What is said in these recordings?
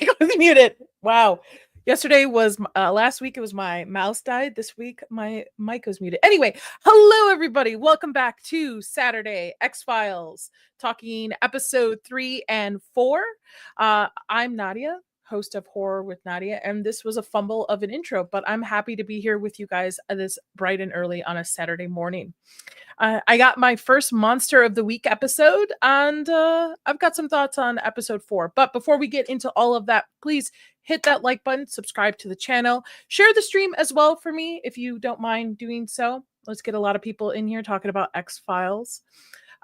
mic was muted. Wow. Yesterday was last week. It was my mouse died. This week my mic was muted. Anyway, hello everybody. Welcome back to Saturday X Files, talking episode 3 and 4. I'm Nadia, host of Horror with Nadia, and this was a fumble of an intro, but I'm happy to be here with you guys this bright and early on a Saturday morning. I got my first Monster of the Week episode, and I've got some thoughts on episode 4. But before we get into all of that, please hit that like button, subscribe to the channel, share the stream as well for me if you don't mind doing so. Let's get a lot of people in here talking about X-Files.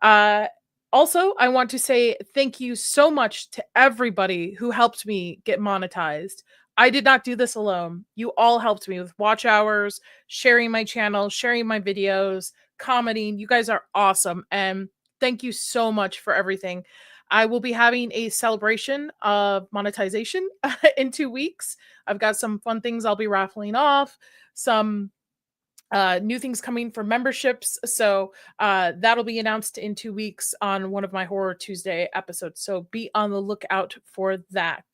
Also, I want to say thank you so much to everybody who helped me get monetized. I did not do this alone. You all helped me with watch hours, sharing my channel, sharing my videos, commenting. You guys are awesome. And thank you so much for everything. I will be having a celebration of monetization in 2 weeks. I've got some fun things I'll be raffling off, some new things coming for memberships. So that'll be announced in 2 weeks on one of my Horror Tuesday episodes. So be on the lookout for that.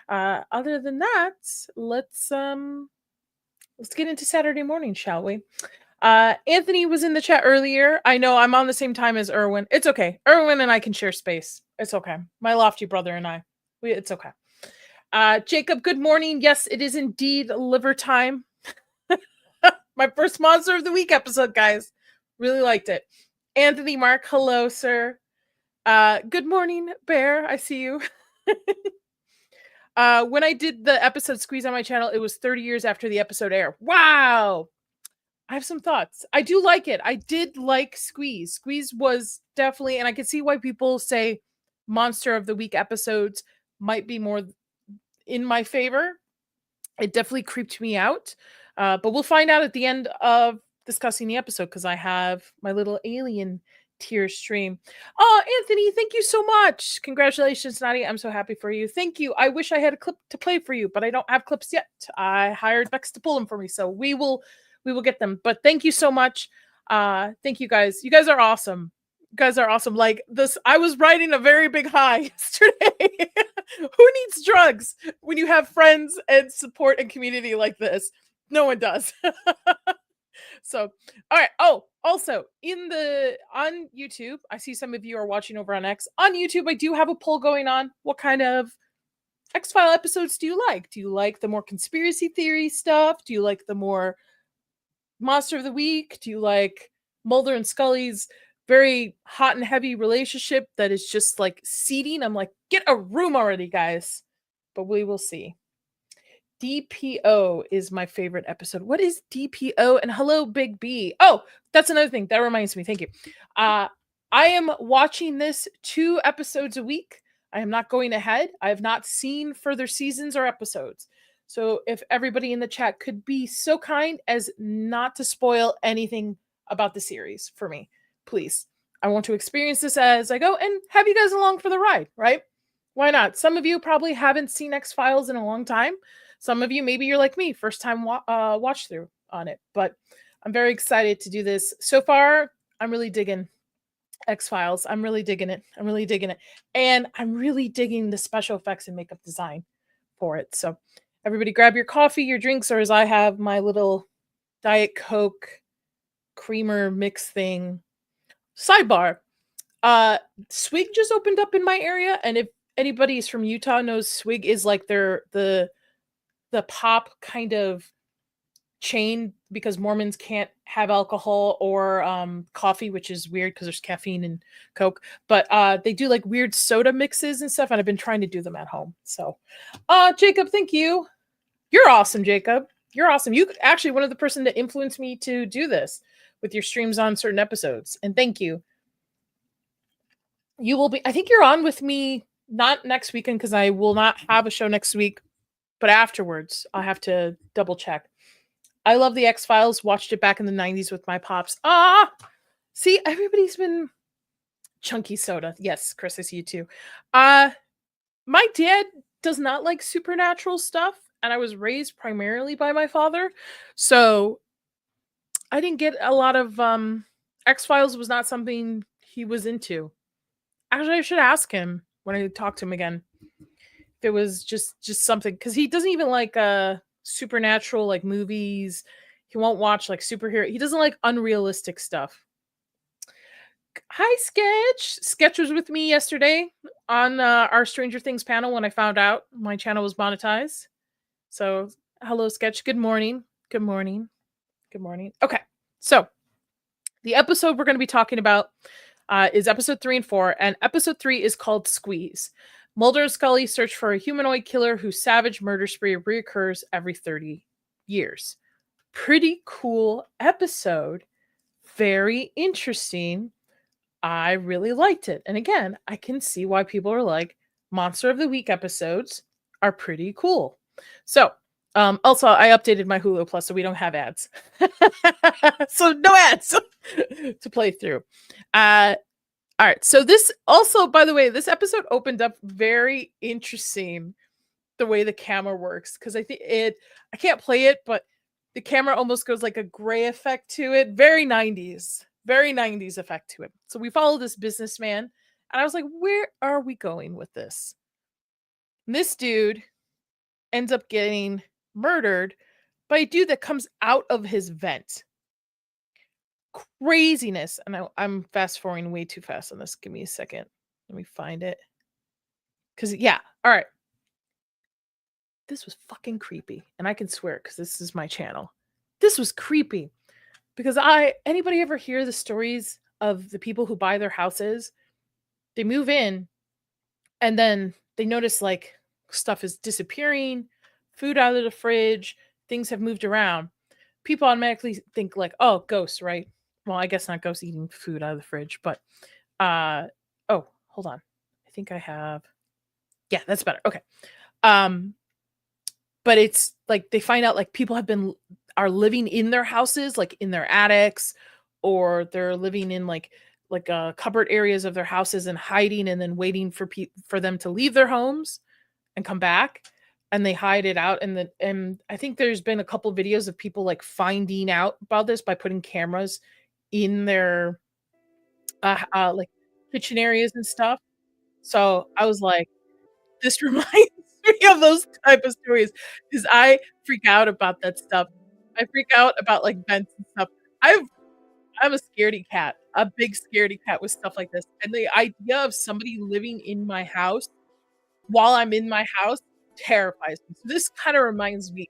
Other than that, let's get into Saturday morning, shall we? Anthony was in the chat earlier. I know I'm on the same time as Erwin. It's okay. Erwin and I can share space. It's okay. My lofty brother and I. It's okay. Jacob, good morning. Yes, it is indeed liver time. My first Monster of the Week episode, guys. Really liked it. Anthony Mark, hello, sir. Good morning, Bear. I see you. When I did the episode Squeeze on my channel, it was 30 years after the episode aired. Wow! I have some thoughts. I do like it. I did like Squeeze. Squeeze was definitely, and I can see why people say Monster of the Week episodes might be more in my favor. It definitely creeped me out. But we'll find out at the end of discussing the episode because I have my little alien tear stream. Oh, Anthony, thank you so much. Congratulations, Nadia. I'm so happy for you. Thank you. I wish I had a clip to play for you, but I don't have clips yet. I hired Bex to pull them for me, so we will get them. But thank you so much. Thank you guys. You guys are awesome. You guys are awesome. Like this, I was riding a very big high yesterday. Who needs drugs when you have friends and support and community like this? No one does. So, all right. Oh, also on YouTube, I see some of you are watching over on X. On YouTube, I do have a poll going on. What kind of X-File episodes do you like? Do you like the more conspiracy theory stuff? Do you like the more Monster of the Week? Do you like Mulder and Scully's very hot and heavy relationship that is just like seeding? I'm like, get a room already, guys. But we will see. DPO is my favorite episode. What is DPO? And hello, Big B. Oh, that's another thing. That reminds me. Thank you. I am watching this 2 episodes a week. I am not going ahead. I have not seen further seasons or episodes. So if everybody in the chat could be so kind as not to spoil anything about the series for me, please. I want to experience this as I go and have you guys along for the ride, right? Why not? Some of you probably haven't seen X-Files in a long time. Some of you, maybe you're like me, first time watch through on it. But I'm very excited to do this. So far, I'm really digging X-Files. I'm really digging it. And I'm really digging the special effects and makeup design for it. So everybody grab your coffee, your drinks, or as I have my little Diet Coke creamer mix thing. Sidebar. Swig just opened up in my area. And if anybody is from Utah knows, Swig is like the pop kind of chain because Mormons can't have alcohol or coffee, which is weird because there's caffeine in Coke. But they do like weird soda mixes and stuff, and I've been trying to do them at home. So, Jacob, thank you. You're awesome, Jacob. You're awesome. You actually one of the person that influenced me to do this with your streams on certain episodes, and thank you. You will be. I think you're on with me not next weekend because I will not have a show next week. But afterwards, I'll have to double check. I love the X-Files. Watched it back in the 90s with my pops. See, everybody's been chunky soda. Yes, Chris, I see you too. My dad does not like supernatural stuff, and I was raised primarily by my father. So I didn't get a lot of X-Files was not something he was into. Actually, I should ask him when I talk to him again. If it was just something, because he doesn't even like supernatural like movies. He won't watch like superhero. He doesn't like unrealistic stuff. Hi, Sketch. Sketch was with me yesterday on our Stranger Things panel when I found out my channel was monetized. So, hello, Sketch. Good morning. Good morning. Good morning. Okay. So, the episode we're going to be talking about is episode 3 and 4, and episode 3 is called Squeeze. Mulder and Scully search for a humanoid killer whose savage murder spree reoccurs every 30 years. Pretty cool episode. Very interesting. I really liked it. And again, I can see why people are like, Monster of the Week episodes are pretty cool. So, also, I updated my Hulu Plus so we don't have ads. So, no ads to play through. All right. So, this also, by the way, this episode opened up very interesting the way the camera works, because I can't play it, but the camera almost goes like a gray effect to it. Very 90s effect to it. So we follow this businessman, and I was like, where are we going with this? And this dude ends up getting murdered by a dude that comes out of his vent. Craziness. And I'm fast forwarding way too fast on this. Give me a second. Let me find it. Because, yeah. All right. This was fucking creepy. And I can swear because this is my channel. This was creepy. Because anybody ever hear the stories of the people who buy their houses? They move in and then they notice like stuff is disappearing, food out of the fridge, things have moved around. People automatically think like, oh, ghosts, right? Well, I guess not ghosts eating food out of the fridge, but oh, hold on. I think I have, yeah, that's better. Okay. But it's like they find out like people are living in their houses, like in their attics, or they're living in like cupboard areas of their houses and hiding, and then waiting for them to leave their homes and come back, and they hide it out. And I think there's been a couple videos of people like finding out about this by putting cameras in their like kitchen areas and stuff. So I was like, this reminds me of those type of stories, because I freak out about that stuff. I freak out about, like, vents and stuff. I'm a scaredy cat, a big scaredy cat with stuff like this, and the idea of somebody living in my house while I'm in my house terrifies me. So this kinda reminds me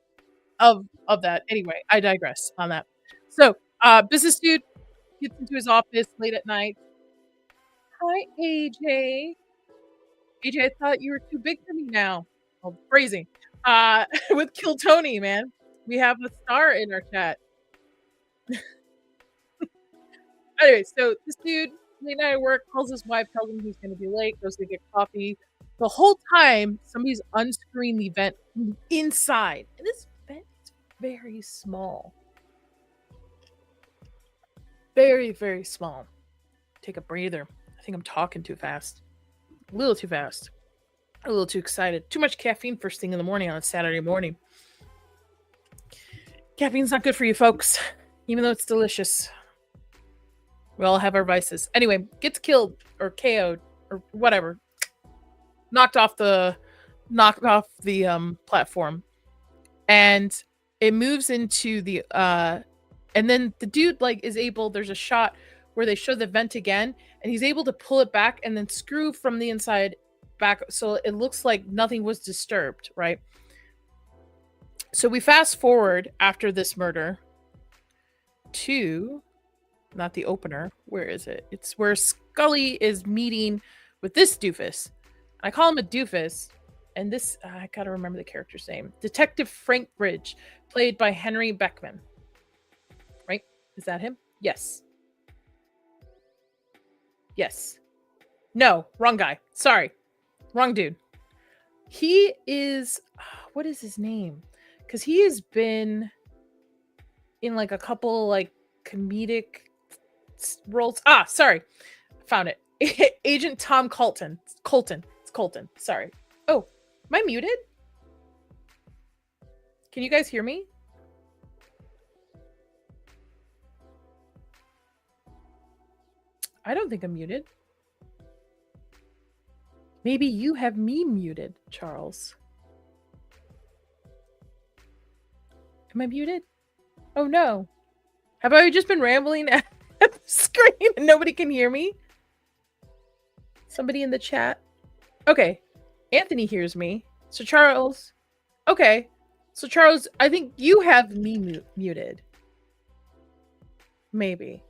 of that. Anyway, I digress on that. So, business dude gets into his office late at night. "Hi, AJ." AJ, I thought you were too big for me now. Oh, phrasing. With Kill Tony, man. We have a star in our chat. Anyway, so this dude, late night at work, calls his wife, tells him he's gonna be late, goes to get coffee. The whole time, somebody's unscrewing the vent from the inside. And this vent is very small. Very, very small. Take a breather. I think I'm talking too fast. A little too fast. A little too excited. Too much caffeine first thing in the morning on a Saturday morning. Caffeine's not good for you, folks, even though it's delicious. We all have our vices. Anyway, gets killed or KO'd or whatever. Knocked off the platform. And it moves into the and then the dude like is able, there's a shot where they show the vent again, and he's able to pull it back and then screw from the inside back, so it looks like nothing was disturbed, right? So we fast forward after this murder to not the opener. Where is it? It's where Scully is meeting with this doofus. I call him a doofus, and this I gotta remember the character's name. Detective Frank Bridge, played by Henry Beckman. Right? Is that him? Yes. Yes. No, wrong guy. Sorry. Wrong dude. He is, what is his name? Because he has been in like a couple like comedic roles. Sorry. Found it. Agent Tom Colton. It's Colton. Sorry. Oh, am I muted? Can you guys hear me? I don't think I'm muted. Maybe you have me muted, Charles. Am I muted? Oh no. Have I just been rambling at the screen and nobody can hear me? Somebody in the chat? Okay. Anthony hears me. So Charles. Okay. So Charles, I think you have me muted. Maybe.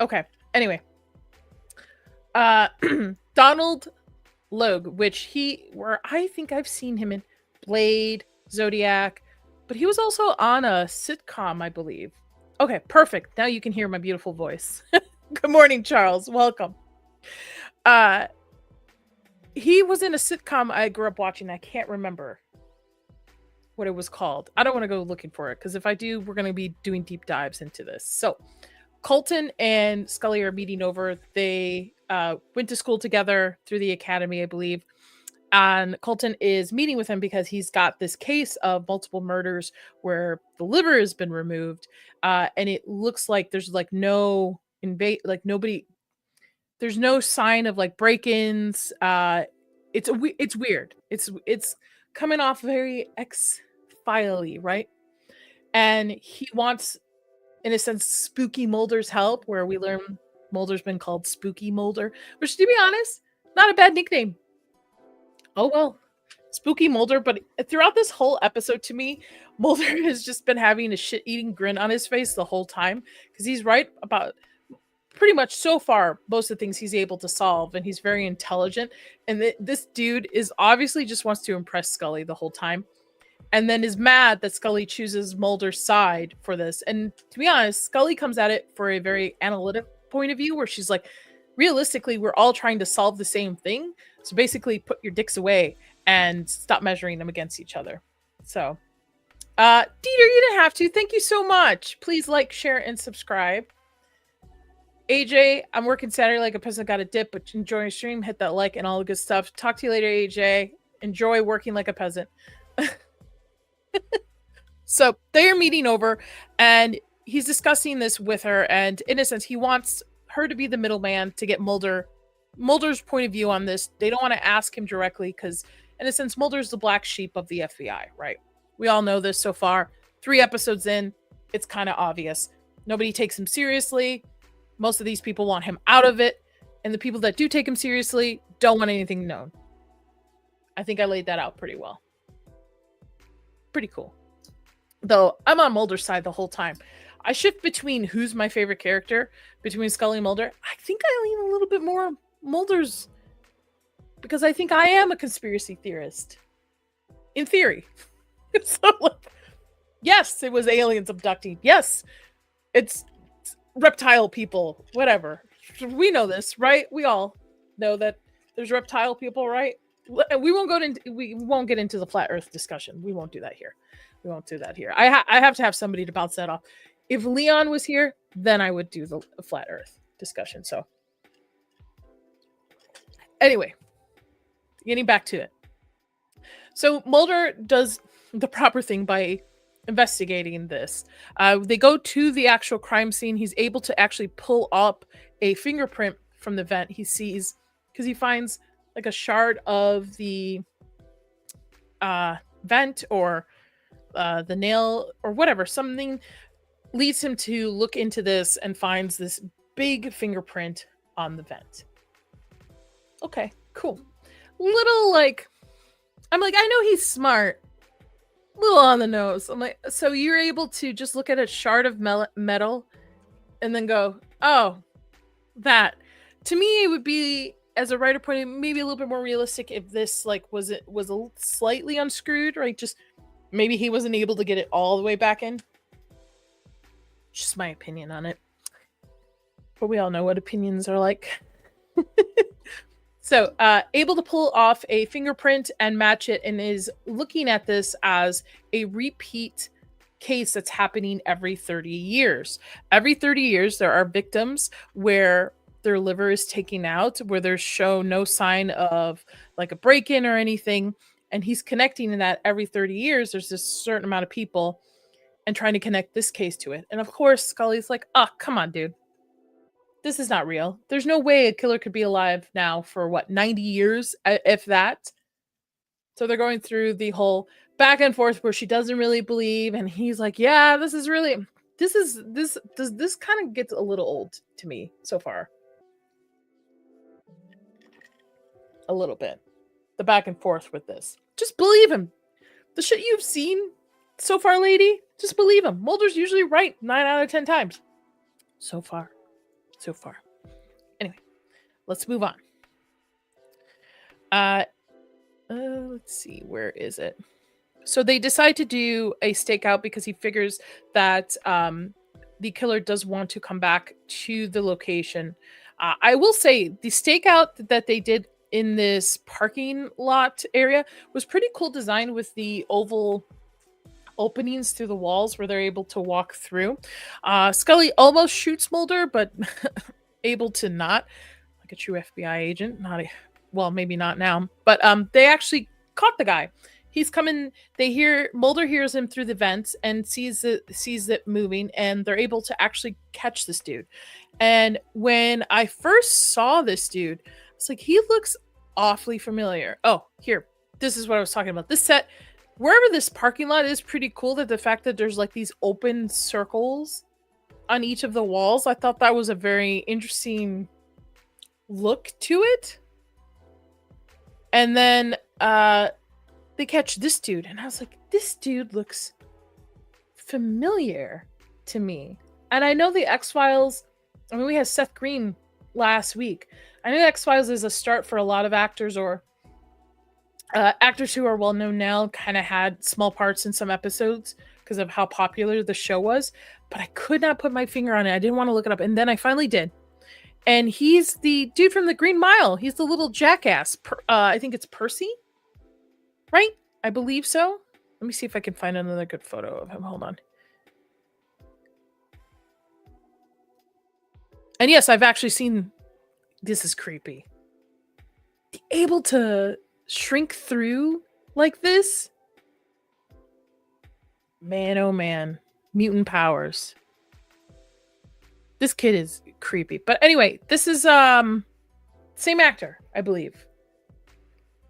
Okay. Anyway. Donald Logue, where I think I've seen him in Blade, Zodiac, but he was also on a sitcom, I believe. Okay, perfect. Now you can hear my beautiful voice. Good morning, Charles. Welcome. He was in a sitcom I grew up watching. I can't remember what it was called. I don't want to go looking for it because if I do, we're going to be doing deep dives into this. So Colton and Scully are meeting over. They went to school together through the academy, I believe. And Colton is meeting with him because he's got this case of multiple murders where the liver has been removed. And it looks like there's like no nobody, there's no sign of like break-ins. It's weird. It's coming off very X-File-y, right? And he wants, in a sense, Spooky Mulder's help, where we learn Mulder's been called Spooky Mulder, which, to be honest, not a bad nickname. Oh well, Spooky Mulder. But throughout this whole episode, to me, Mulder has just been having a shit-eating grin on his face the whole time because he's right about pretty much so far most of the things he's able to solve, and he's very intelligent. And this dude is obviously just wants to impress Scully the whole time, and then is mad that Scully chooses Mulder's side for this. And to be honest, Scully comes at it for a very analytic point of view where she's like, realistically, we're all trying to solve the same thing. So basically put your dicks away and stop measuring them against each other. So, Dieter, you didn't have to. Thank you so much. Please like, share, and subscribe. AJ, I'm working Saturday like a peasant, got a dip, but enjoy your stream. Hit that like and all the good stuff. Talk to you later, AJ. Enjoy working like a peasant. So they're meeting over and he's discussing this with her, and in a sense he wants her to be the middleman to get Mulder's point of view on this. They don't want to ask him directly because in a sense Mulder's the black sheep of the FBI, right? We all know this so far. 3 episodes in, it's kind of obvious. Nobody takes him seriously. Most of these people want him out of it, and the people that do take him seriously don't want anything known. I think I laid that out pretty well. Pretty cool. Though I'm on Mulder's side the whole time. I shift between who's my favorite character between Scully and Mulder. I think I lean a little bit more Mulder's because I think I am a conspiracy theorist. In theory. So, like, yes, it was aliens abducting. Yes, it's reptile people. Whatever. We know this, right? We all know that there's reptile people, right? We won't get into the flat Earth discussion. We won't do that here. We won't do that here. I have to have somebody to bounce that off. If Leon was here, then I would do the flat Earth discussion. So anyway, getting back to it. So Mulder does the proper thing by investigating this. They go to the actual crime scene. He's able to actually pull up a fingerprint from the vent he sees because he finds like a shard of the vent or the nail or whatever. Something leads him to look into this and finds this big fingerprint on the vent. Okay, cool. Little like, I'm like, I know he's smart. Little on the nose. I'm like, so you're able to just look at a shard of metal and then go, oh, that. To me, it would be, as a writer point, maybe a little bit more realistic if this like was a slightly unscrewed, right? Just maybe he wasn't able to get it all the way back in. Just my opinion on it. But we all know what opinions are like. So, able to pull off a fingerprint and match it, and is looking at this as a repeat case that's happening every 30 years. Every 30 years, there are victims where their liver is taken out, where there's shown no sign of like a break-in or anything. And he's connecting in that every 30 years, there's this certain amount of people and trying to connect this case to it. And of course, Scully's like, oh, come on, dude. this is not real. There's no way a killer could be alive now for what, 90 years, if that. So they're going through the whole back and forth where she doesn't really believe, and he's like, yeah, this kind of gets a little old to me so far. A little bit. The back and forth with this. Just believe him. The shit you've seen so far, lady, just believe him. Mulder's usually right 9 out of 10 times. So far. Anyway, let's move on. Let's see, where is it? So they decide to do a stakeout because he figures that the killer does want to come back to the location. I will say the stakeout that they did in this parking lot area was pretty cool design with the oval openings through the walls where they're able to walk through. Scully almost shoots Mulder, but able to not, like a true FBI agent. Well, maybe not now, but they actually caught the guy. He's coming. Mulder hears him through the vents and sees it moving, and they're able to actually catch this dude. And when I first saw this dude, it's like, he looks awfully familiar. Oh, here, this is what I was talking about. This set, wherever this parking lot is, pretty cool. That the fact that there's like these open circles on each of the walls, I thought that was a very interesting look to it. And then they catch this dude, and I was like, this dude looks familiar to me. And I know the X-Files, I mean, we had Seth Green last week. I know X-Files is a start for a lot of actors, or actors who are well known now kind of had small parts in some episodes because of how popular the show was, but I could not put my finger on it. I didn't want to look it up, and then I finally did. And he's the dude from the Green Mile. He's the little jackass. I think it's Percy, right? I believe so. Let me see if I can find another good photo of him. Hold on. And yes, I've actually seen. This is creepy. Able to shrink through like this? Man, oh man. Mutant powers. This kid is creepy. But anyway, this is same actor, I believe,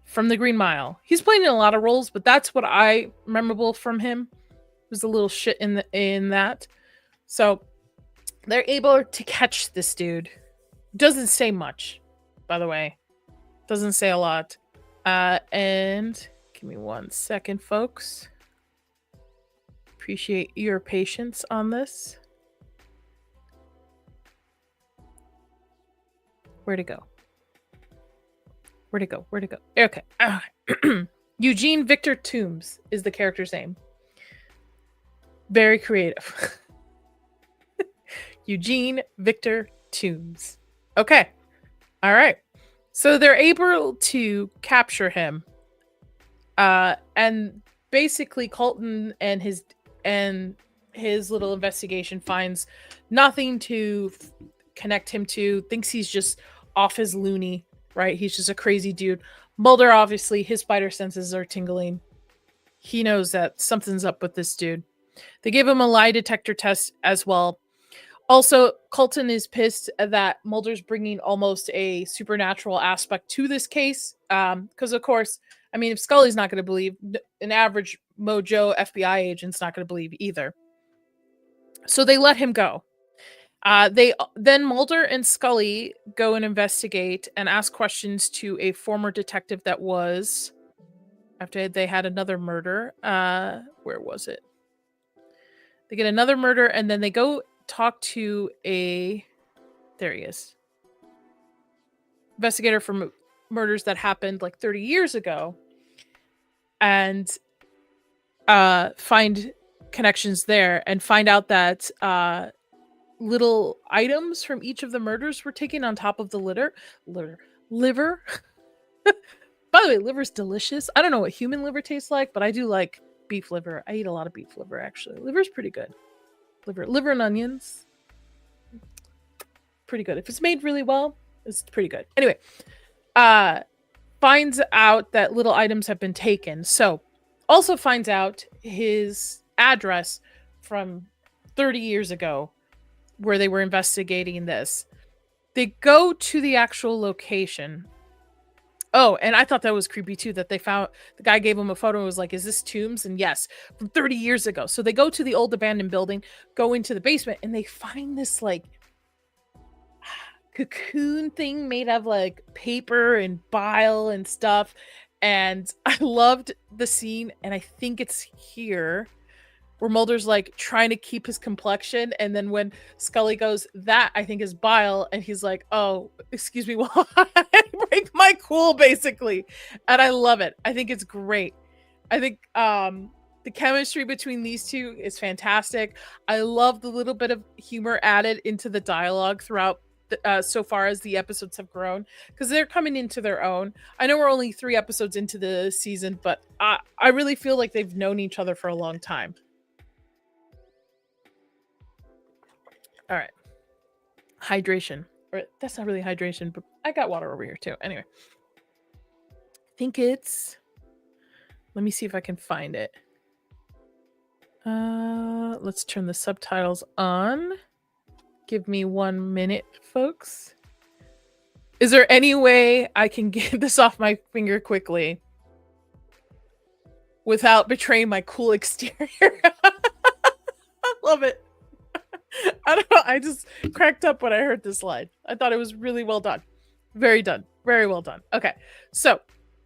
from the Green Mile. He's playing in a lot of roles, but that's what I memorable from him. Was a little shit in that. So they're able to catch this dude. Doesn't say much, by the way. Doesn't say a lot. And give me 1 second, folks. Appreciate your patience on this. Where'd it go? Okay. Eugene Victor Toombs is the character's name. Very creative. Eugene Victor Toombs. Okay. All right. So they're able to capture him. And basically Colton and his little investigation finds nothing to connect him to, thinks he's just off his loony, right? He's just a crazy dude. Mulder, obviously, his spider senses are tingling. He knows that something's up with this dude. They give him a lie detector test as well. Also, Colton is pissed that Mulder's bringing almost a supernatural aspect to this case. Because, of course, I mean, if Scully's not going to believe, an average Mojo FBI agent's not going to believe either. So they let him go. Then Mulder and Scully go and investigate and ask questions to a former detective that was, after they had another murder. Where was it? They get another murder, and then they go talk to there he is. Investigator for murders that happened like 30 years ago. And find connections there and find out that little items from each of the murders were taken on top of the liver. By the way, liver's delicious. I don't know what human liver tastes like, but I do like beef liver. I eat a lot of beef liver, actually. Liver's pretty good. Liver and onions. Pretty good. If it's made really well, it's pretty good. Anyway, finds out that little items have been taken. So, also finds out his address from 30 years ago where they were investigating this. they go to the actual location. Oh, and I thought that was creepy too, that they found the guy gave him a photo and was like, is this tombs? And yes, from 30 years ago. So they go to the old abandoned building, go into the basement, and they find this like cocoon thing made of like paper and bile and stuff. And I loved the scene, and I think it's here where Mulder's like trying to keep his complexion, and then when Scully goes, that I think is bile, and he's like, oh, excuse me, while I break my cool, basically. And I love it. I think it's great. I think the chemistry between these two is fantastic. I love the little bit of humor added into the dialogue throughout so far as the episodes have grown, because they're coming into their own. I know we're only 3 episodes into the season, but I really feel like they've known each other for a long time. All right. Hydration. Or that's not really hydration, but I got water over here too. Anyway. I think it's... Let me see if I can find it. Let's turn the subtitles on. Give me 1 minute, folks. Is there any way I can get this off my finger quickly without betraying my cool exterior? I love it. I don't know. I just cracked up when I heard this line. I thought it was really well done. Very done. Very well done. Okay. So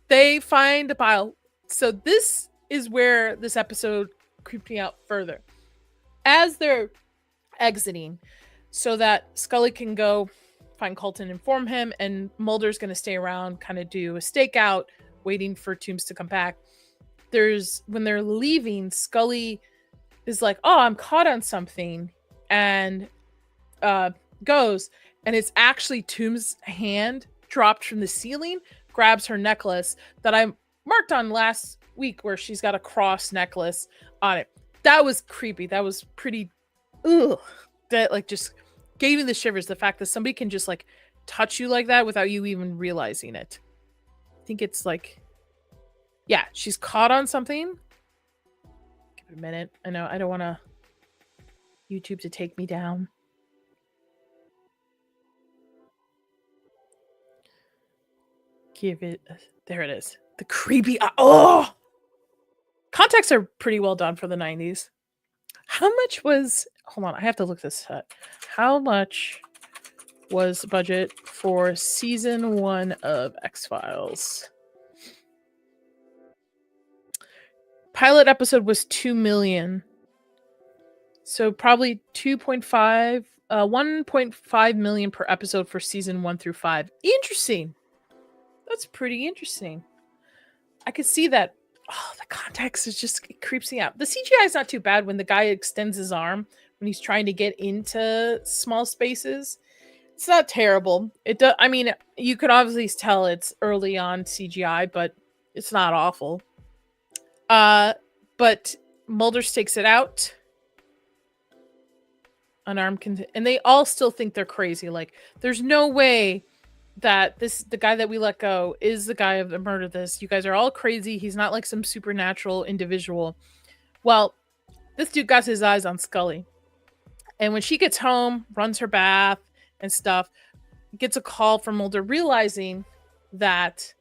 they find a pile. So this is where this episode creeped me out further. As they're exiting, so that Scully can go find Colton, inform him, and Mulder's going to stay around, kind of do a stakeout, waiting for Toombs to come back. When they're leaving, Scully is like, oh, I'm caught on something. And goes, and it's actually Toombs' hand dropped from the ceiling, grabs her necklace that I marked on last week, where she's got a cross necklace on it. That was creepy. That was pretty that like just gave me the shivers, the fact that somebody can just like touch you like that without you even realizing it. I think it's like, yeah, she's caught on something. Give it a minute. I know I don't want to YouTube to take me down. Give it there it is. The creepy contacts are pretty well done for the 90s. How much was, hold on, I have to look this up. How much was the budget for season 1 of X-Files? Pilot episode was $2 million. So probably 1.5 million per episode for season 1 through 5. Interesting. That's pretty interesting. I could see that. Oh, the context is just, it creeps me out. The CGI is not too bad when the guy extends his arm when he's trying to get into small spaces. It's not terrible. It does. I mean, you could obviously tell it's early on CGI, but it's not awful. But Mulder stakes it out. Unarmed, and they all still think they're crazy. Like, there's no way that the guy that we let go is the guy that murdered this. You guys are all crazy. He's not like some supernatural individual. Well, this dude got his eyes on Scully. And when she gets home, runs her bath and stuff, gets a call from Mulder realizing that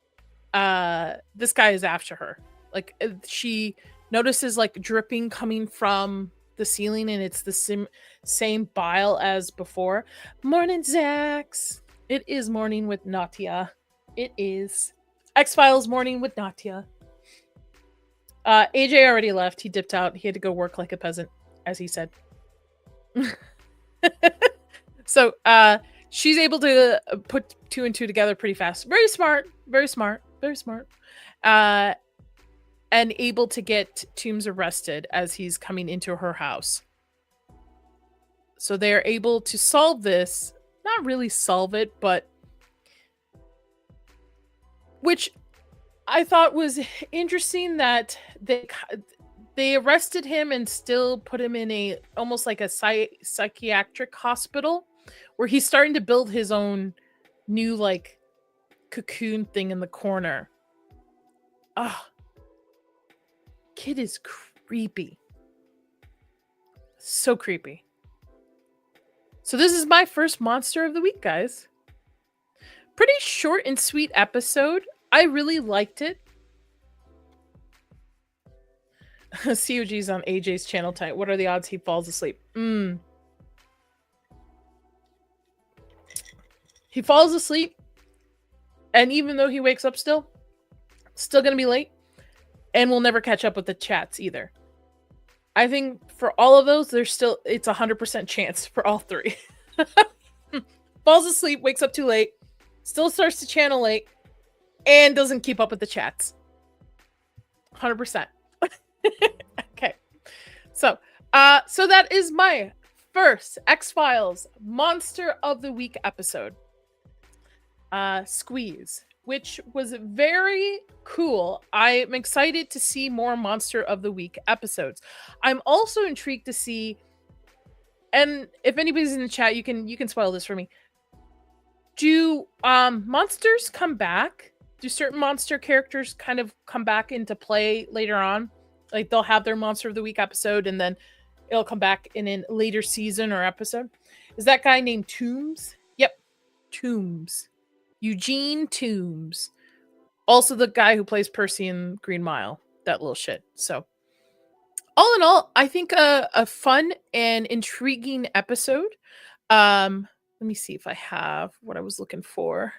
this guy is after her. Like, she notices like dripping coming from the ceiling, and it's the same bile as before. Morning, Zax. It is morning with Natia. It is X-Files morning with Natia. AJ already left. He dipped out. He had to go work like a peasant, as he said. So she's able to put 2 and 2 together pretty fast. Very smart. Very smart. Very smart. And able to get Toombs arrested as he's coming into her house. So they're able to solve this. Not really solve it, but which I thought was interesting, that they arrested him and still put him in a almost like a psychiatric hospital, where he's starting to build his own new like cocoon thing in the corner. Kid is creepy. So creepy. So this is my first monster of the week, guys. Pretty short and sweet episode. I really liked it. COG's on AJ's channel tonight. What are the odds he falls asleep? He falls asleep, and even though he wakes up still gonna be late, and we'll never catch up with the chats either. I think for all of those, it's 100% chance for all three. Falls asleep, wakes up too late, still starts to channel late, and doesn't keep up with the chats. 100%. Okay. So that is my first X-Files Monster of the Week episode. Squeeze, which was very cool. I'm excited to see more Monster of the Week episodes. I'm also intrigued to see, and if anybody's in the chat, you can spoil this for me. Do monsters come back? Do certain monster characters kind of come back into play later on? Like they'll have their Monster of the Week episode and then it'll come back in a later season or episode. Is that guy named Toombs? Yep, Toombs. Eugene Toombs. Also the guy who plays Percy in Green Mile. That little shit. So, all in all, I think a fun and intriguing episode. Let me see if I have what I was looking for.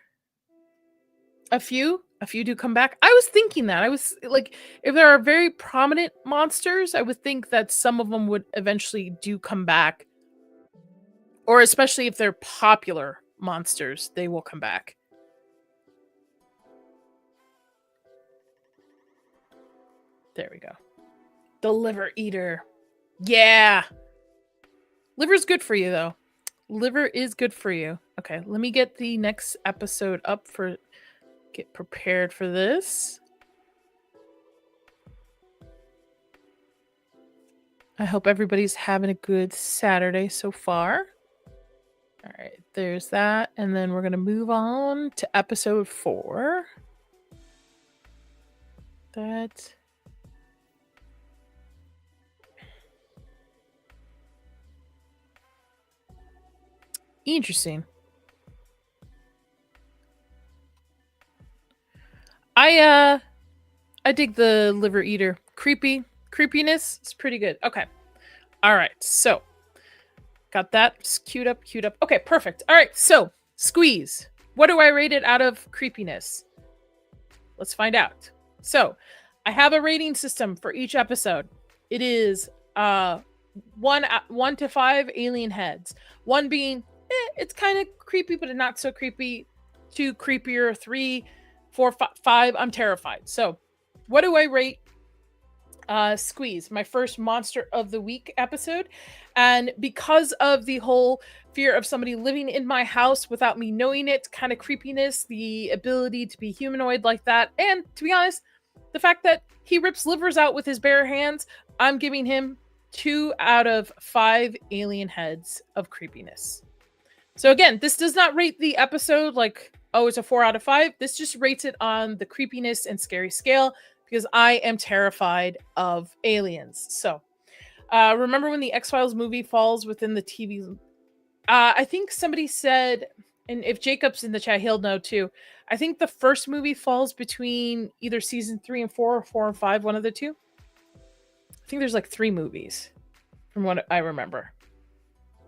A few do come back. I was thinking that. I was like, if there are very prominent monsters, I would think that some of them would eventually do come back. Or especially if they're popular monsters, they will come back. There we go. The liver eater. Yeah. Liver's good for you, though. Liver is good for you. Okay, let me get the next episode up for... Get prepared for this. I hope everybody's having a good Saturday so far. All right, there's that. And then we're going to move on to episode 4. That... Interesting. I dig the liver eater. Creepiness is pretty good. Okay. All right. So, got that queued up. Okay, perfect. All right. So, Squeeze. What do I rate it out of creepiness? Let's find out. So, I have a rating system for each episode. It is 1 to 5 alien heads. 1 being it's kind of creepy, but not so creepy. 2 creepier. 3, 4, 5, I'm terrified. So, what do I rate Squeeze, my first Monster of the Week episode? And because of the whole fear of somebody living in my house without me knowing it, kind of creepiness, the ability to be humanoid like that, and to be honest, the fact that he rips livers out with his bare hands, I'm giving him 2 out of 5 alien heads of creepiness. So again, this does not rate the episode like, oh, it's a 4 out of 5. This just rates it on the creepiness and scary scale because I am terrified of aliens. So, remember when the X-Files movie falls within the TV? I think somebody said, and if Jacob's in the chat, he'll know too. I think the first movie falls between either season 3 and 4 or 4 and 5, one of the two. I think there's like 3 movies from what I remember.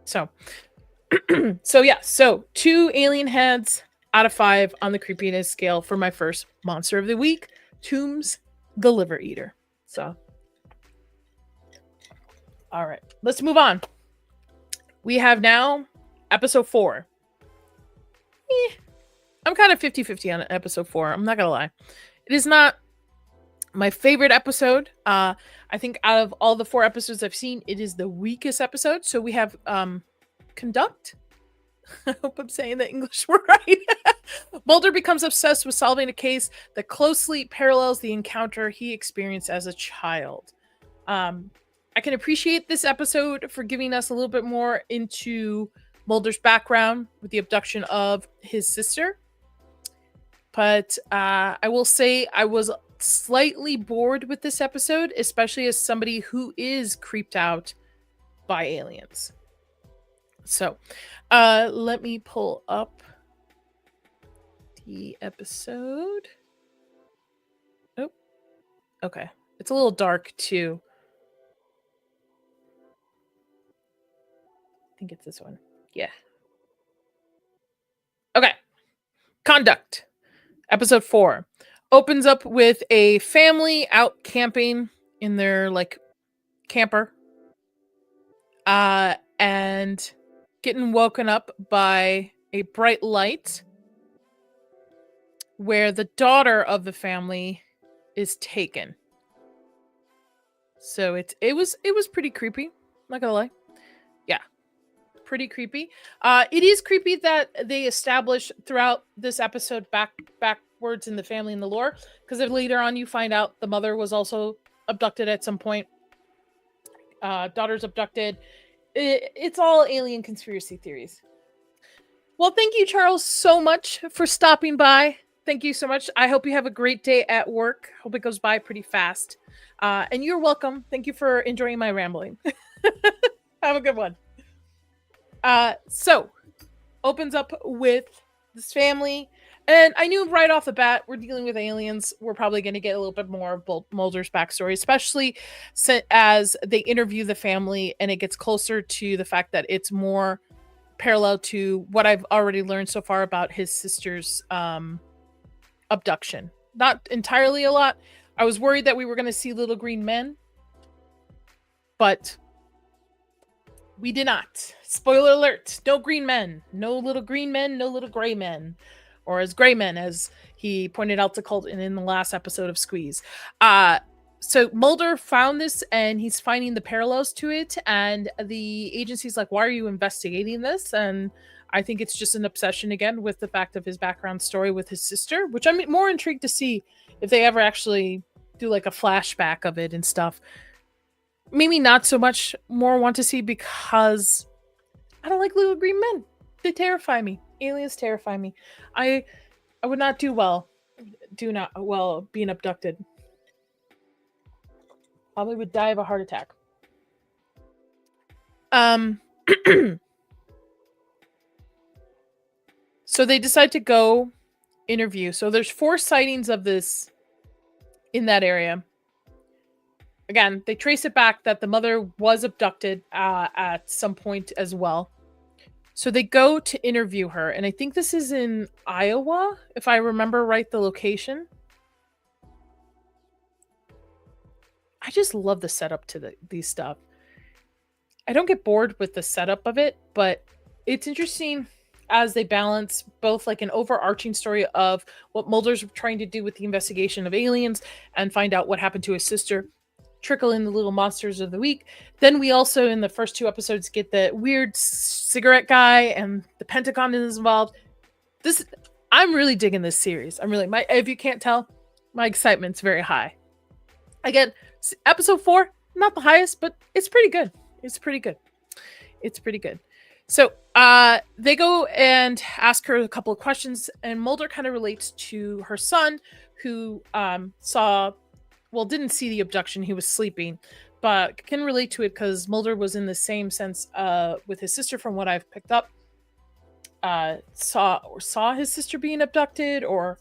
So, so 2 alien heads out of 5 on the creepiness scale for my first Monster of the Week, Toombs, the liver eater. So, all right, let's move on. We have now episode 4. I'm kind of 50-50 on episode 4. I'm not gonna lie. It is not my favorite episode. I think out of all the 4 episodes I've seen, it is the weakest episode. So we have Conduct. I hope I'm saying the English word right. Mulder becomes obsessed with solving a case that closely parallels the encounter he experienced as a child. I can appreciate this episode for giving us a little bit more into Mulder's background with the abduction of his sister. But I will say I was slightly bored with this episode, especially as somebody who is creeped out by aliens. So, let me pull up the episode. Oh, okay. It's a little dark too. I think it's this one. Yeah. Okay. Conduct. Episode 4 opens up with a family out camping in their like camper. And getting woken up by a bright light where the daughter of the family is taken. So it was pretty creepy, not gonna lie. Yeah, pretty creepy. It is creepy that they establish throughout this episode backwards in the family and the lore, because if later on you find out the mother was also abducted at some point. Daughter's abducted. It's all alien conspiracy theories. Well, thank you, Charles, so much for stopping by. Thank you so much. I hope you have a great day at work. Hope it goes by pretty fast. And you're welcome. Thank you for enjoying my rambling. Have a good one. So, opens up with this family. And I knew right off the bat, we're dealing with aliens. We're probably going to get a little bit more of Mulder's backstory, especially as they interview the family and it gets closer to the fact that it's more parallel to what I've already learned so far about his sister's abduction. Not entirely a lot. I was worried that we were going to see little green men, but we did not. Spoiler alert. No green men. No little green men. No little gray men. Or as gray men, as he pointed out to Colton in the last episode of Squeeze. So Mulder found this and he's finding the parallels to it. And the agency's like, why are you investigating this? And I think it's just an obsession again with the fact of his background story with his sister, which I'm more intrigued to see if they ever actually do like a flashback of it and stuff. Maybe not so much more want to see because I don't like little green men. They terrify me. Aliens terrify me. I would not do well being abducted. Probably would die of a heart attack. So they decide to go interview. So there's 4 sightings of this in that area. Again, they trace it back that the mother was abducted at some point as well. So they go to interview her, and I think this is in Iowa, if I remember right, the location. I just love the setup to these stuff. I don't get bored with the setup of it, but it's interesting as they balance both like an overarching story of what Mulder's trying to do with the investigation of aliens and find out what happened to his sister, trickle in the little monsters of the week. Then we also, in the first 2 episodes, get the weird cigarette guy and the Pentagon is involved. I'm really digging this series. If you can't tell, my excitement's very high. Again, episode 4, not the highest, but it's pretty good. It's pretty good. So they go and ask her a couple of questions, and Mulder kind of relates to her son, who didn't see the abduction. He was sleeping, but can relate to it because Mulder was in the same sense with his sister, from what I've picked up. Saw his sister being abducted, or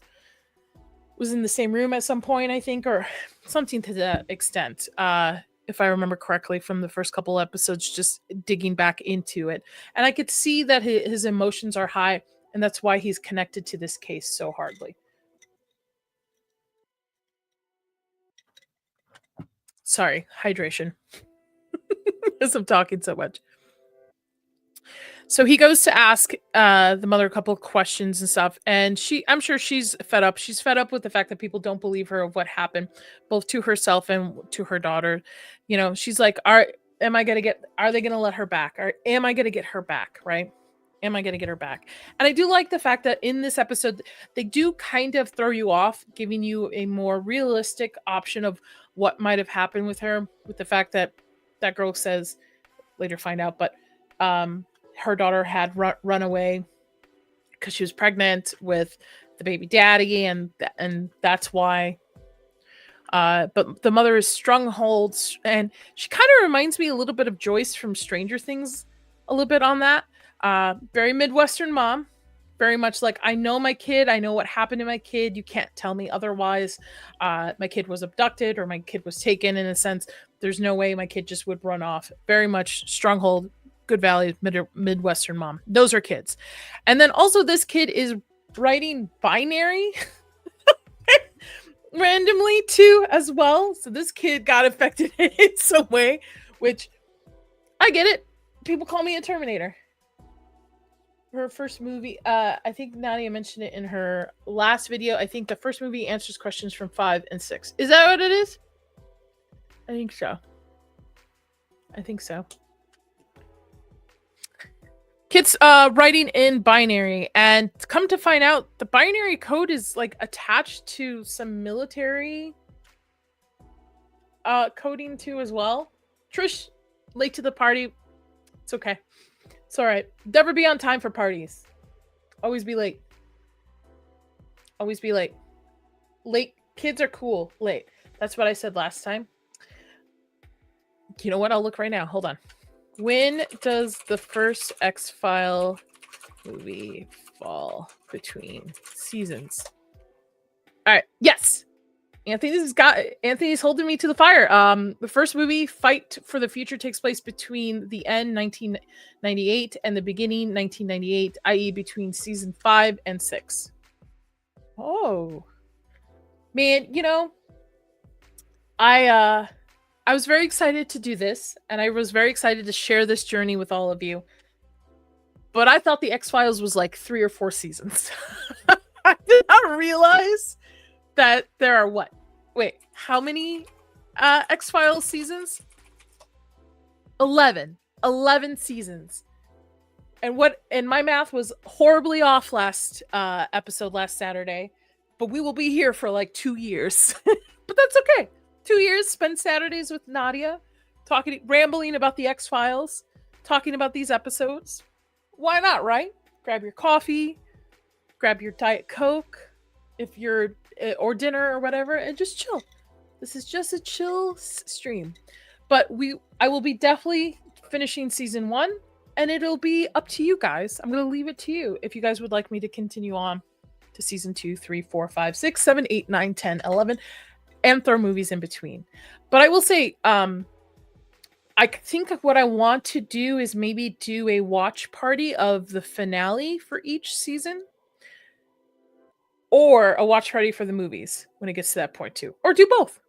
was in the same room at some point, I think, or something to that extent. If I remember correctly from the first couple episodes, just digging back into it. And I could see that his emotions are high, and that's why he's connected to this case so hardly. Sorry, hydration. As I'm talking so much. So he goes to ask the mother a couple of questions and stuff, and I'm sure she's fed up. She's fed up with the fact that people don't believe her of what happened, both to herself and to her daughter. You know, she's like, are they gonna let her back? Or am I gonna get her back? Right? Am I gonna get her back? And I do like the fact that in this episode, they do kind of throw you off, giving you a more realistic option of what might have happened with her, with the fact that that girl says, later find out, but her daughter had run away because she was pregnant with the baby daddy, and that's why. But the mother is strongholds, and she kind of reminds me a little bit of Joyce from Stranger Things, a little bit on that. Very Midwestern mom, very much like, I know my kid, I know what happened to my kid, you can't tell me otherwise. My kid was abducted, or my kid was taken, in a sense. There's no way my kid just would run off. Very much stronghold, good values, Midwestern mom. Those are kids. And then also, this kid is writing binary randomly too, as well. So this kid got affected in some way, which I get it. People call me a Terminator. Her first movie, I think Nadia mentioned it in her last video. I think the first movie answers questions from 5 and 6. Is that what it is? I think so. I think so. Kids writing in binary, and come to find out, the binary code is like attached to some military coding too as well. Trish, late to the party. It's okay. It's all right. Never be on time for parties. Always be late. Always be late. Late kids are cool. Late. That's what I said last time. You know what? I'll look right now. Hold on. When does the first X-File movie fall between seasons? All right. Yes. Anthony's holding me to the fire. The first movie, Fight for the Future, takes place between the end 1998 and the beginning 1998, i.e. between season 5 and 6. Oh. Man, you know, I was very excited to do this, and I was very excited to share this journey with all of you. But I thought the X-Files was like 3 or 4 seasons. I did not realize that there are what? Wait, how many X-Files seasons? 11. 11 seasons. And my math was horribly off last episode last Saturday, but we will be here for like 2 years. But that's okay. 2 years, spend Saturdays with Nadia, rambling about the X-Files, talking about these episodes. Why not, right? Grab your coffee, grab your Diet Coke, if you're, or dinner or whatever, and just chill. This is just a chill stream. But I will be definitely finishing season 1, and it'll be up to you guys. I'm going to leave it to you if you guys would like me to continue on to season 2, 3, 4, 5, 6, 7, 8, 9, 10, 11, and throw movies in between. But I will say, I think what I want to do is maybe do a watch party of the finale for each season, or a watch party for the movies when it gets to that point too, or do both.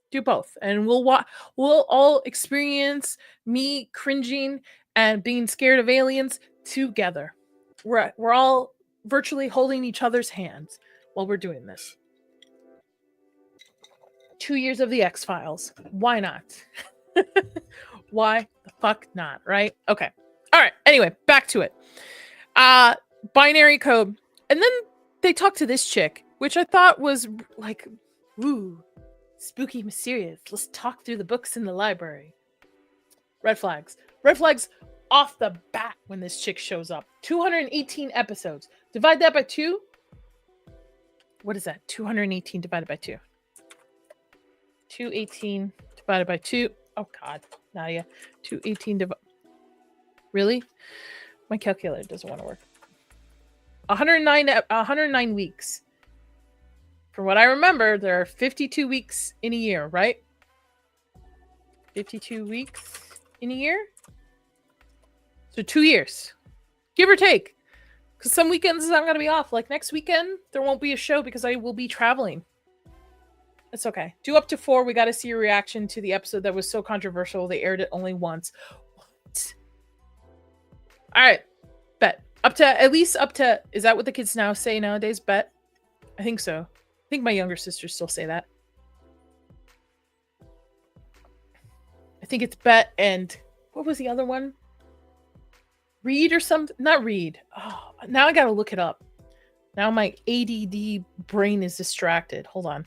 Do both, and we'll all experience me cringing and being scared of aliens together. We're all virtually holding each other's hands while we're doing this. 2 years of the X-Files. Why not? Why the fuck not, right? Okay. All right. Anyway, back to it. Binary code. And then they talked to this chick, which I thought was like, ooh, spooky, mysterious. Let's talk through the books in the library. Red flags. Red flags off the bat when this chick shows up. 218 episodes. Divide that by 2. What is that? 218 divided by 2. 218 divided by 2. Oh, God. Nadia. 218 divided... Really? My calculator doesn't want to work. 109 weeks. From what I remember, there are 52 weeks in a year, right? 52 weeks in a year? So 2 years. Give or take. Because some weekends I'm going to be off. Like next weekend, there won't be a show because I will be traveling. It's okay. Do up to 4. We got to see your reaction to the episode that was so controversial. They aired it only once. What? All right. Bet. At least up to, is that what the kids now say nowadays? Bet? I think so. I think my younger sisters still say that. I think it's bet and, what was the other one? Read or something? Not read. Oh, now I got to look it up. Now my ADD brain is distracted. Hold on.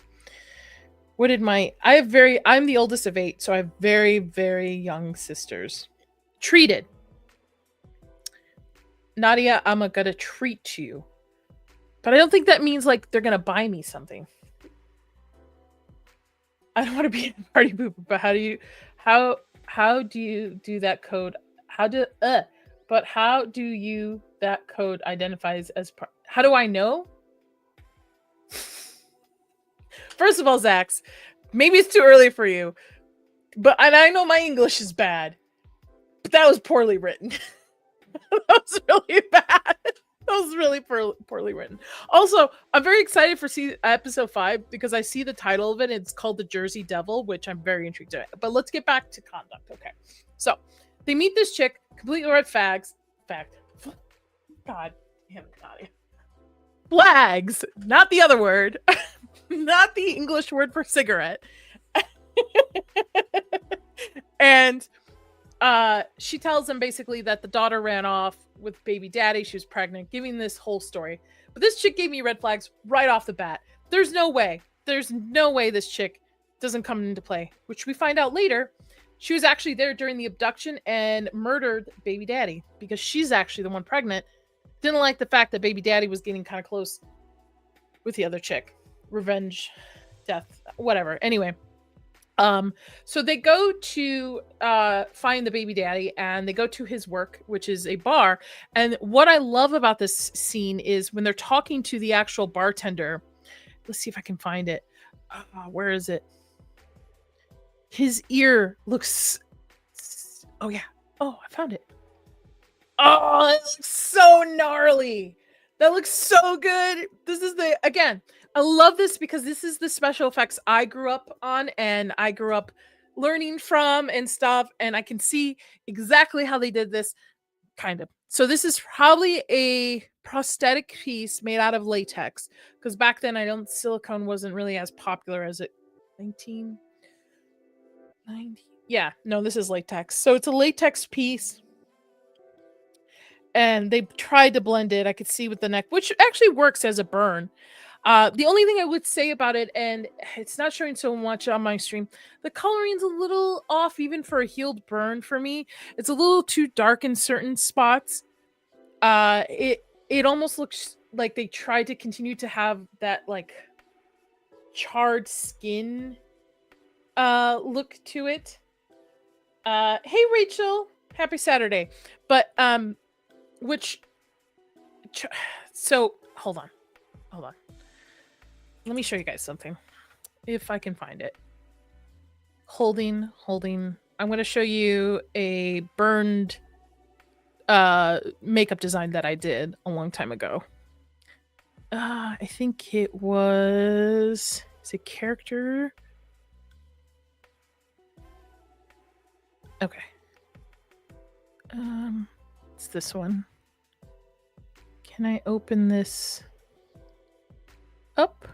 I'm the oldest of 8, so I have very, very young sisters. Treated. Nadia, I'm gonna treat you. But I don't think that means like they're gonna buy me something. I don't want to be a party pooper, but how do you do that code? But how do you that code identifies as how do I know? First of all, Zax, maybe it's too early for you, but and I know my English is bad, but that was poorly written. That was really bad. That was really poorly written. Also, I'm very excited for episode 5 because I see the title of it. It's called The Jersey Devil, which I'm very intrigued at. But let's get back to conduct. Okay. So they meet this chick, completely red fags. God damn it, Nadia. Flags, not the other word. Not the English word for cigarette. And she tells them basically that the daughter ran off with baby daddy. She was pregnant, giving this whole story. But this chick gave me red flags right off the bat. There's no way this chick doesn't come into play, which we find out later. She was actually there during the abduction and murdered baby daddy because she's actually the one pregnant. Didn't like the fact that baby daddy was getting kind of close with the other chick. Revenge, death, whatever. Anyway. So they go to find the baby daddy and they go to his work, which is a bar. And what I love about this scene is when they're talking to the actual bartender. Let's see if I can find it. Where is it? His ear looks. Oh, yeah. Oh, I found it. Oh, it looks so gnarly. That looks so good. This is again, I love this because this is the special effects I grew up on and I grew up learning from and stuff. And I can see exactly how they did this, kind of. So this is probably a prosthetic piece made out of latex because back then silicone wasn't really as popular as it 1990. Yeah, no, this is latex. So it's a latex piece. And they tried to blend it. I could see with the neck, which actually works as a burn. The only thing I would say about it, and it's not showing so much on my stream, the coloring's a little off even for a healed burn for me. It's a little too dark in certain spots. It almost looks like they tried to continue to have that like charred skin look to it. Hey Rachel, happy Saturday. But so hold on. Let me show you guys something if I can find it. Holding. I'm going to show you a burned makeup design that I did a long time ago. I think it's a character. Okay. It's this one. Can I open this up?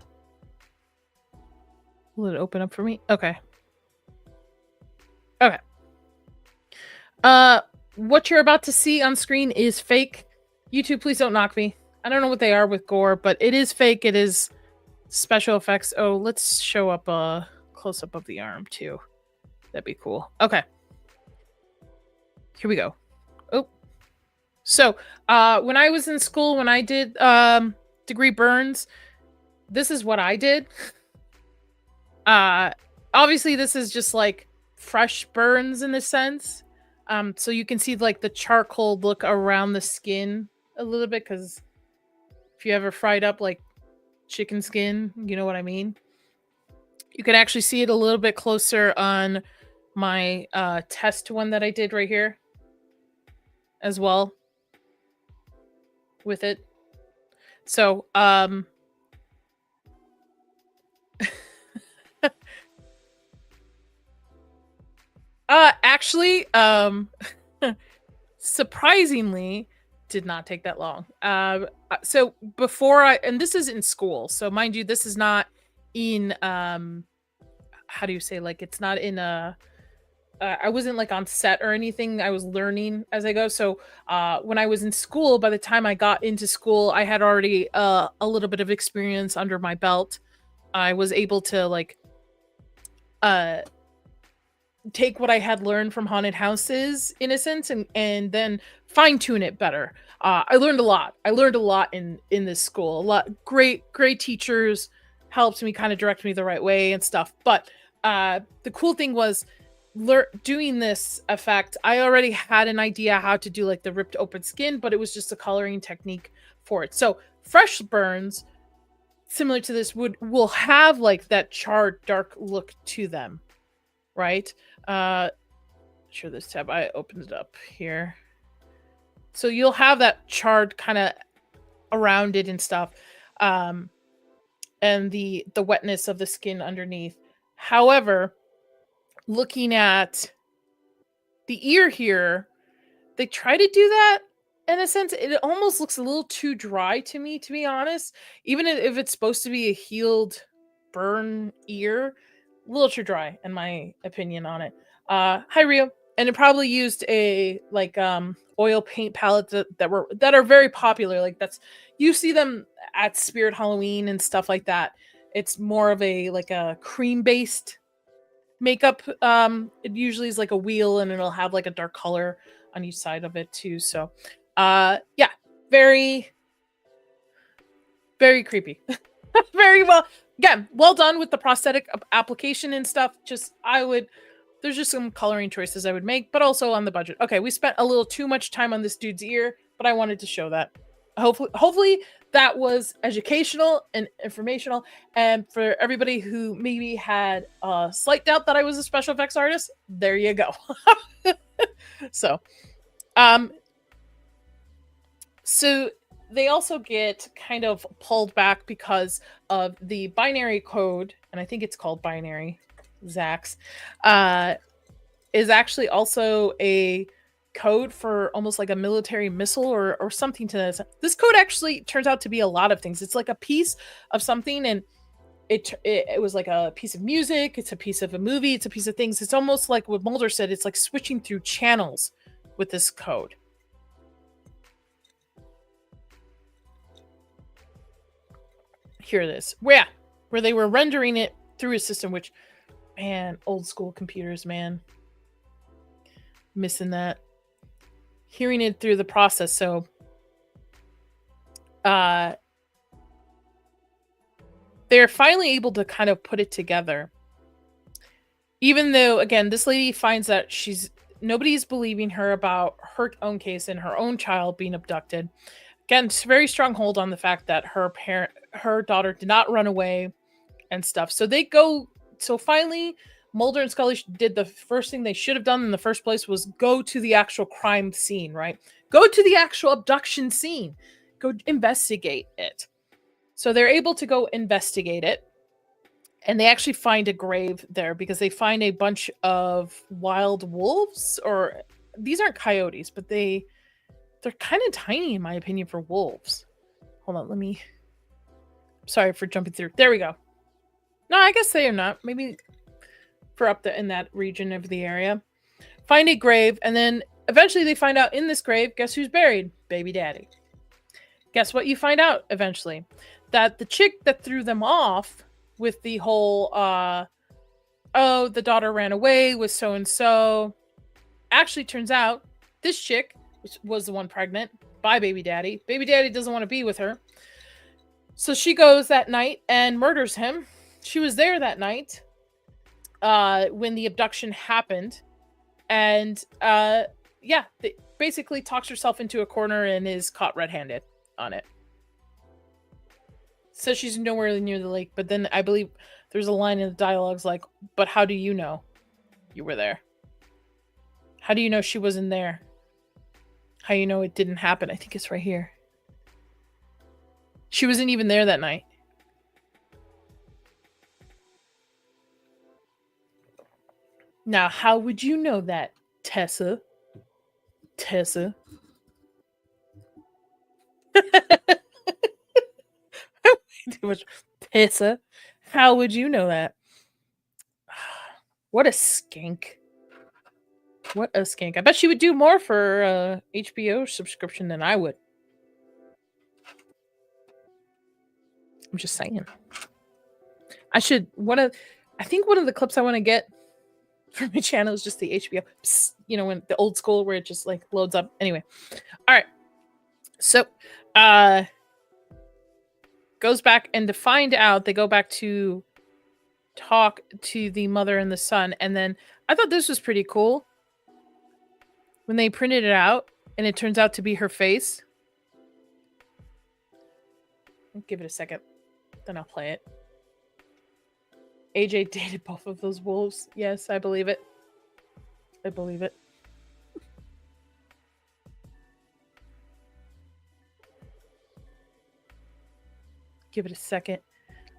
Will it open up for me? Okay. What you're about to see on screen is fake. YouTube, please don't knock me. I don't know what they are with gore, but it is fake. It is special effects. Oh, let's show up a close-up of the arm, too. That'd be cool. Okay. Here we go. Oh. So, when I was in school, when I did degree burns, this is what I did. Obviously, this is just like fresh burns in a sense. So you can see like the charcoal look around the skin a little bit because if you ever fried up like chicken skin, you know what I mean. You can actually see it a little bit closer on my test one that I did right here as well with it. So actually surprisingly did not take that long. So before and this is in school, so mind you, this is not in how do you say, like, it's not in a I wasn't like on set or anything. I was learning as I go. So when I was in school, by the time I got into school, I had already a little bit of experience under my belt. I was able to like take what I had learned from haunted houses in a sense and then fine tune it better. I learned a lot. In this school. A lot great teachers helped me kind of direct me the right way and stuff. But the cool thing was doing this effect, I already had an idea how to do like the ripped open skin, but it was just a coloring technique for it. So fresh burns similar to this will have like that charred dark look to them, right? Sure, this tab, I opened it up here. So you'll have that charred kind of around it and stuff, and the wetness of the skin underneath. However, looking at the ear here, they try to do that in a sense. It almost looks a little too dry to me, to be honest. Even if it's supposed to be a healed burn ear, a little too dry in my opinion on it. Hi Rio. And it probably used a like oil paint palette that are very popular. Like that's, you see them at Spirit Halloween and stuff like that. It's more of a like a cream based makeup. It usually is like a wheel and it'll have like a dark color on each side of it too. So yeah, very very creepy. Very well, again, well done with the prosthetic application and stuff. Just there's just some coloring choices I would make, but also on the budget. Okay, we spent a little too much time on this dude's ear, but I wanted to show that. Hopefully that was educational and informational. And for everybody who maybe had a slight doubt that I was a special effects artist, there you go. So, so they also get kind of pulled back because of the binary code, and I think it's called binary, Zax, is actually also a code for almost like a military missile or something to this. This code actually turns out to be a lot of things. It's like a piece of something, and it was like a piece of music, it's a piece of a movie, it's a piece of things. It's almost like what Mulder said, it's like switching through channels with this code. Here it is. Where they were rendering it through a system, which, man, old school computers, man. Missing that. Hearing it through the process. So they're finally able to kind of put it together. Even though, again, this lady finds that nobody's believing her about her own case and her own child being abducted. Again, it's a very strong hold on the fact that her daughter did not run away and stuff. So finally, Mulder and Scully did the first thing they should have done in the first place, was go to the actual crime scene, right? Go to the actual abduction scene. Go investigate it. So they're able to go investigate it. And they actually find a grave there because they find a bunch of wild wolves, or these aren't coyotes, but they're kind of tiny in my opinion for wolves. Hold on, sorry for jumping through. There we go. No, I guess they are not. Maybe for up in that region of the area. Find a grave, and then eventually they find out in this grave, guess who's buried? Baby daddy. Guess what you find out eventually? That the chick that threw them off with the whole, oh, the daughter ran away with so-and-so, actually turns out this chick was the one pregnant by baby daddy. Baby daddy doesn't want to be with her. So she goes that night and murders him. She was there that night when the abduction happened. And basically talks herself into a corner and is caught red-handed on it. Says she's nowhere near the lake, but then I believe there's a line in the dialogues like, but how do you know you were there? How do you know she wasn't there? How do you know it didn't happen? I think it's right here. She wasn't even there that night. Now, how would you know that, Tessa? Tessa? Too much. Tessa? How would you know that? What a skink. What a skink. I bet she would do more for HBO subscription than I would. I'm just saying. I think one of the clips I want to get for my channel is just the HBO. Psst, when the old school where it just like loads up. Anyway. All right. So, goes back, and to find out, they go back to talk to the mother and the son, and then I thought this was pretty cool when they printed it out and it turns out to be her face. Give it a second, then I'll play it. AJ dated both of those wolves. Yes, I believe it. I believe it. Give it a second.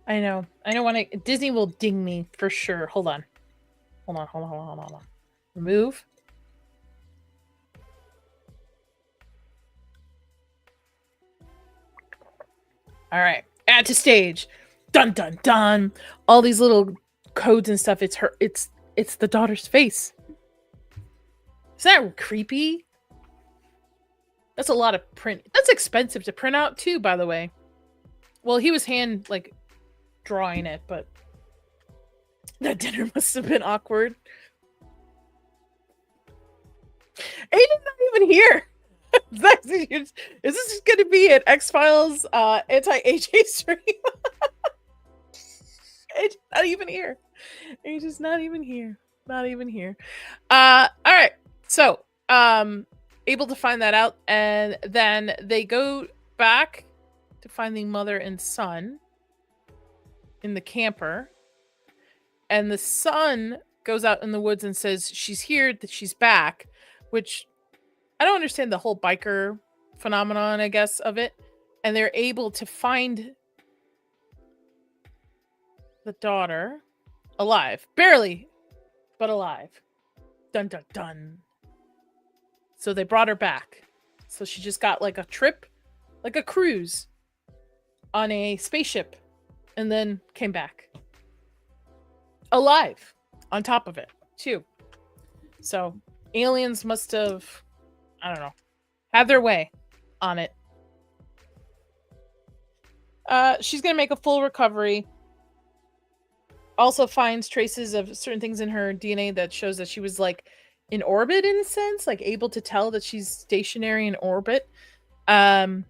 I know when Disney will ding me for sure. Hold on. Remove. All right. Add to stage. Dun dun dun. All these little codes and stuff. It's her. It's the daughter's face. Isn't that creepy? That's a lot of print. That's expensive to print out too, by the way. Well, he was hand drawing it, but that dinner must have been awkward. Aiden's not even here. Is this going to be an X-Files anti-AJ stream? It's not even here. He's just not even here. Not even here. All right. So, able to find that out, and then they go back to finding mother and son in the camper, and the son goes out in the woods and says she's here, that she's back, which I don't understand the whole biker phenomenon, I guess, of it. And they're able to find the daughter alive, barely, but alive. Dun dun dun. So they brought her back. So she just got like a trip, like a cruise on a spaceship, and then came back alive on top of it too. So aliens must have, I don't know, had their way on it. She's gonna make a full recovery. Also finds traces of certain things in her DNA that shows that she was like in orbit, in a sense, like able to tell that she's stationary in orbit. I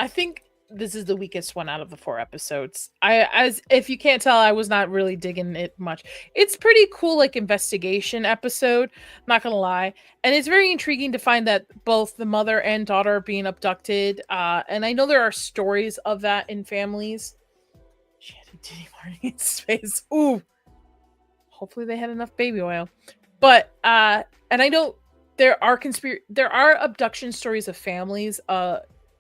think this is the weakest one out of the 4 episodes. As if you can't tell, I was not really digging it much. It's pretty cool, like investigation episode, not gonna lie, and it's very intriguing to find that both the mother and daughter are being abducted. And I know there are stories of that in families. She had a titty marking in space. Ooh. Hopefully they had enough baby oil. But and I know there are abduction stories of families.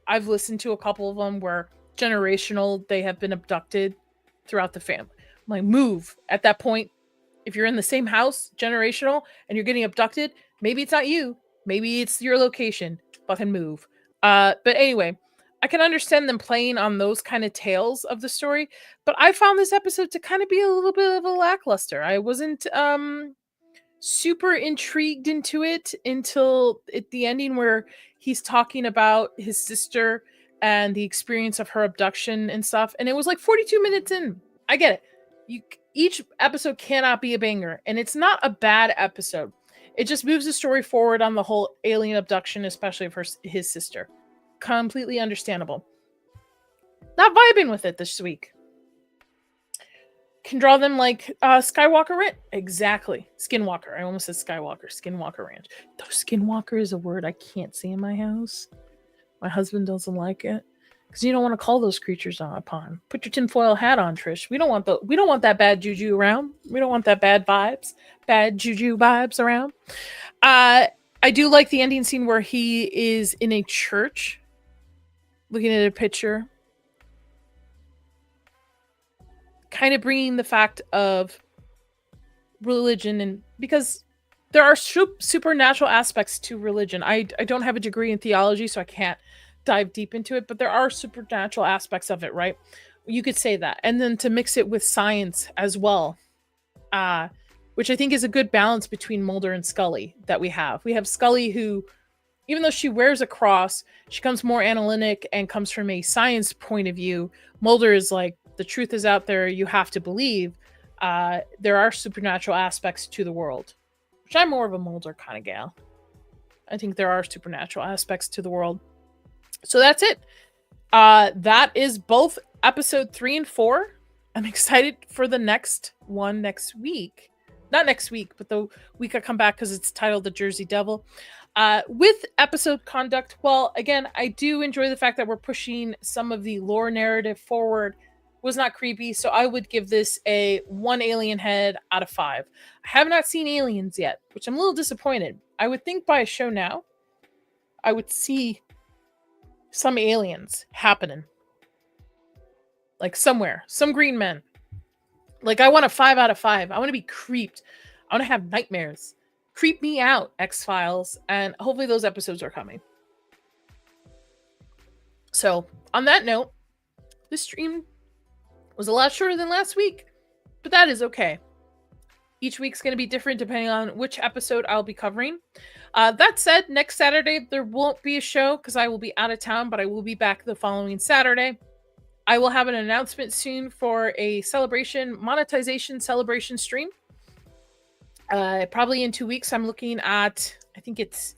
I've listened to a couple of them where generational, they have been abducted throughout the family. I'm like, move. At that point, if you're in the same house, generational, and you're getting abducted, maybe it's not you. Maybe it's your location. Fucking move. But anyway, I can understand them playing on those kind of tales of the story, but I found this episode to kind of be a little bit of a lackluster. I wasn't super intrigued into it until at the ending, where he's talking about his sister and the experience of her abduction and stuff, and it was like 42 minutes in. I get it. Each episode cannot be a banger, and it's not a bad episode. It just moves the story forward on the whole alien abduction, especially of his sister. Completely understandable. Not vibing with it this week. Can draw them like Skywalker Ranch. Exactly. Skinwalker. I almost said Skywalker. Skinwalker Ranch. Though Skinwalker is a word I can't say in my house. My husband doesn't like it. Because you don't want to call those creatures upon. Put your tinfoil hat on, Trish. We don't want that bad juju around. We don't want that bad juju vibes around. I do like the ending scene where he is in a church looking at a picture, kind of bringing the fact of religion, and because there are supernatural aspects to religion. I don't have a degree in theology, so I can't dive deep into it, but there are supernatural aspects of it, right? You could say that. And then to mix it with science as well, which I think is a good balance between Mulder and Scully that we have. We have Scully who, even though she wears a cross, she comes more analytic and comes from a science point of view. Mulder is like, the truth is out there, you have to believe. There are supernatural aspects to the world, which I'm more of a Mulder kind of gal. I think there are supernatural aspects to the world. So that's it. That is both episode 3 and 4. I'm excited for the next one next week. Not next week, but the week I come back, because it's titled The Jersey Devil. With episode conduct, well, again, I do enjoy the fact that we're pushing some of the lore narrative forward. Was not creepy, so I would give this a 1 alien head out of 5. I have not seen aliens yet, which I'm a little disappointed. I would think by a show now, I would see some aliens happening. Like somewhere, some green men. Like, I want a 5 out of 5. I want to be creeped. I want to have nightmares. Creep me out, X-Files. And hopefully those episodes are coming. So, on that note, this stream was a lot shorter than last week, but that is okay. Each week's going to be different depending on which episode I'll be covering. That said, next Saturday, there won't be a show because I will be out of town, but I will be back the following Saturday. I will have an announcement soon for a monetization celebration stream. Probably in 2 weeks. I'm looking at, I think it's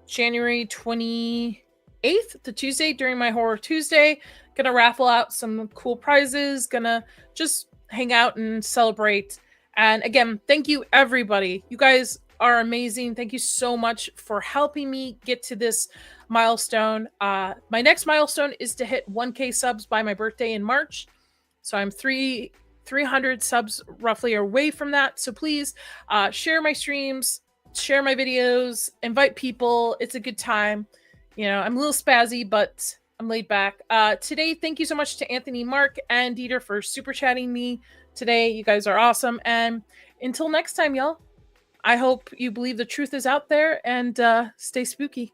January 28th, the Tuesday, during my Horror Tuesday. Gonna raffle out some cool prizes. Gonna just hang out and celebrate. And again, thank you, everybody. You guys are amazing. Thank you so much for helping me get to this milestone. My next milestone is to hit 1K subs by my birthday in March. So I'm 300 subs roughly away from that. So please share my streams, share my videos, invite people. It's a good time. You know, I'm a little spazzy, but I'm laid back. Today, thank you so much to Anthony, Mark, and Dieter for super chatting me today. You guys are awesome. And until next time, y'all, I hope you believe the truth is out there, and stay spooky.